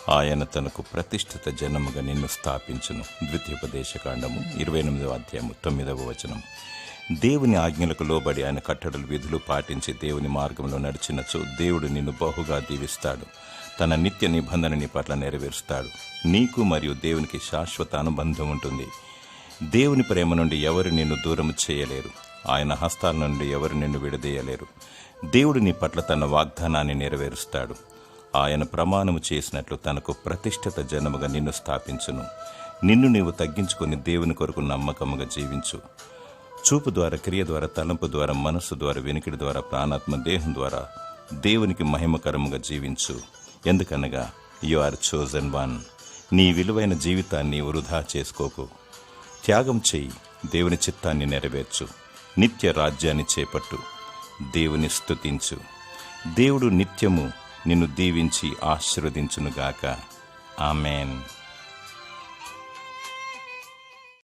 ఆయన తనకు ప్రతిష్ఠిత జనముగా నిన్ను స్థాపించును. ద్వితీయోపదేశకాండము 28వ అధ్యాయము 9వ వచనం. దేవుని ఆజ్ఞలకు లోబడి ఆయన కట్టడలు విధులు పాటించి దేవుని మార్గంలో నడిచినచో దేవుడు నిన్ను బహుగా దీవిస్తాడు. తన నిత్య నిబంధన నీ పట్ల నెరవేరుస్తాడు. నీకు మరియు దేవునికి శాశ్వత అనుబంధం ఉంటుంది. దేవుని ప్రేమ నుండి ఎవరు నిన్ను దూరం చేయలేరు. ఆయన హస్తాల నుండి ఎవరు నిన్ను విడదీయలేరు. దేవుడు నీ పట్ల తన వాగ్దానాన్ని నెరవేరుస్తాడు. ఆయన ప్రమాణము చేసినట్లు తనకు ప్రతిష్ఠిత జనముగా నిన్ను స్థాపించును. నిన్ను నీవు తగ్గించుకొని దేవుని కొరకు నమ్మకముగా జీవించు. చూపు ద్వారా, క్రియ ద్వారా, తలంపు ద్వారా, మనస్సు ద్వారా, వెనుకిడి ద్వారా, ప్రాణాత్మ దేహం ద్వారా దేవునికి మహిమకరముగా జీవించు. ఎందుకనగా యు ఆర్ చోజన్ వన్. నీ విలువైన జీవితాన్ని వృధా చేసుకోకు. త్యాగం చెయ్యి. దేవుని చిత్తాన్ని నెరవేర్చు. నిత్య రాజ్యాన్ని చేపట్టు. దేవుని స్తుతించు. దేవుడు నిత్యము నిన్ను దీవించి ఆశీర్వదించునుగాక. ఆమేన్.